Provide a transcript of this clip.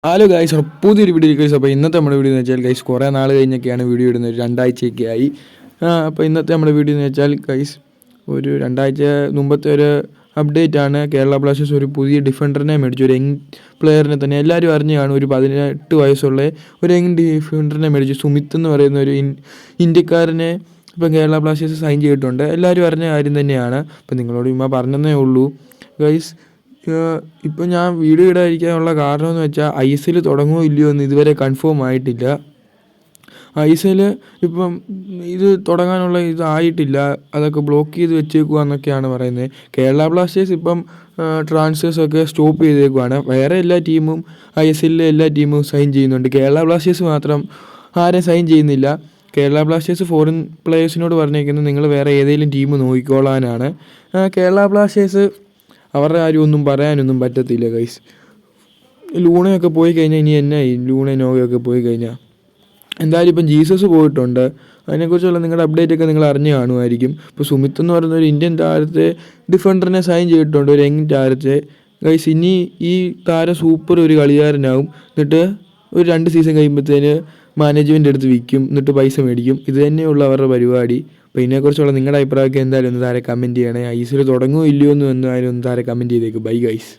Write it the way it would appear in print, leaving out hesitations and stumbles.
Hello guys, പുതിയൊരു video guys. അപ്പോൾ ഇന്നത്തെ നമ്മുടെ വീഡിയോ എന്ന് വെച്ചാൽ ഗൈസ് കുറേ നാൾ കഴിഞ്ഞൊക്കെയാണ് വീഡിയോ ഇടുന്നത്. ഒരു രണ്ടാഴ്ചയൊക്കെ ആയി. അപ്പോൾ ഇന്നത്തെ നമ്മുടെ വീഡിയോ എന്ന് വെച്ചാൽ ഗൈസ് ഒരു രണ്ടാഴ്ച മുമ്പത്തെ ഒരു അപ്ഡേറ്റ് ആണ്. കേരള ബ്ലാസ്റ്റേഴ്സ് ഒരു പുതിയ ഡിഫൻഡറിനെ മേടിച്ചു. ഒരു യങ് പ്ലെയറിനെ തന്നെ എല്ലാവരും അറിഞ്ഞു കാണും. ഒരു 18 വയസ്സുള്ള ഒരു യങ് ഡിഫൻഡറിനെ മേടിച്ചു. സുമിത്ത് എന്ന് പറയുന്ന ഒരു ഇന്ത്യക്കാരനെ ഇപ്പം കേരള ബ്ലാസ്റ്റേഴ്സ് സൈൻ ചെയ്തിട്ടുണ്ട്. എല്ലാവരും അറിഞ്ഞ കാര്യം തന്നെയാണ്. അപ്പം നിങ്ങളോട് ഇമ്മ പറഞ്ഞതേ ഉള്ളൂ ഗൈസ്. ഇപ്പം ഞാൻ വീഡിയോ ഇടാതിരിക്കാനുള്ള കാരണം എന്ന് വെച്ചാൽ ISL തുടങ്ങുമോ ഇല്ലയോ എന്ന് ഇതുവരെ കൺഫേം ആയിട്ടില്ല. ISL ഇപ്പം ഇത് തുടങ്ങാനുള്ള ഇതായിട്ടില്ല, അതൊക്കെ ബ്ലോക്ക് ചെയ്ത് വെച്ചേക്കുക എന്നൊക്കെയാണ് പറയുന്നത്. കേരള ബ്ലാസ്റ്റേഴ്സ് ഇപ്പം ട്രാൻസ്ഫേഴ്സൊക്കെ സ്റ്റോപ്പ് ചെയ്തേക്കുവാണ്. വേറെ എല്ലാ ടീമും ISL എല്ലാ ടീമും സൈൻ ചെയ്യുന്നുണ്ട്. കേരള ബ്ലാസ്റ്റേഴ്സ് മാത്രം ആരെയും സൈൻ ചെയ്യുന്നില്ല. കേരള ബ്ലാസ്റ്റേഴ്സ് ഫോറിൻ പ്ലേയേഴ്സിനോട് പറഞ്ഞേക്കുന്നത് നിങ്ങൾ വേറെ ഏതെങ്കിലും ടീം നോക്കിക്കോളാനാണ്. കേരള ബ്ലാസ്റ്റേഴ്സ് അവരുടെ കാര്യം ഒന്നും പറയാനൊന്നും പറ്റത്തില്ല ഗൈസ്. ലൂണയൊക്കെ പോയി കഴിഞ്ഞാൽ ഇനി എന്നായി? ലൂണ നോവയൊക്കെ പോയി കഴിഞ്ഞാൽ എന്തായാലും ഇപ്പം ജീസസ് പോയിട്ടുണ്ട്. അതിനെക്കുറിച്ചുള്ള നിങ്ങളുടെ അപ്ഡേറ്റ് ഒക്കെ നിങ്ങൾ അറിഞ്ഞു കാണുമായിരിക്കും. ഇപ്പോൾ സുമിത്ത് എന്ന് പറയുന്ന ഒരു ഇന്ത്യൻ താരത്തെ ഡിഫൻഡറിനെ സൈൻ ചെയ്തിട്ടുണ്ട്, ഒരു യങ് താരത്തെ ഗൈസ്. ഇനി ഈ താരം സൂപ്പർ ഒരു കളിക്കാരനാവും. എന്നിട്ട് ഒരു 2 സീസൺ കഴിയുമ്പോഴത്തേന് മാനേജ്മെൻ്റ് എടുത്ത് വിൽക്കും, എന്നിട്ട് പൈസ മേടിക്കും. ഇത് തന്നെയുള്ള അവരുടെ പരിപാടി. അപ്പോൾ ഇതിനെക്കുറിച്ചുള്ള നിങ്ങളുടെ അഭിപ്രായമൊക്കെ എന്തായാലും ഒന്ന് താരെ കമൻറ്റ് ചെയ്യണേ. ISL തുടങ്ങുമോ ഇല്ലയോ എന്ന് എന്തായാലും ഒന്ന് താരെ കമൻറ്റ് ചെയ്തേക്കും. Bye guys.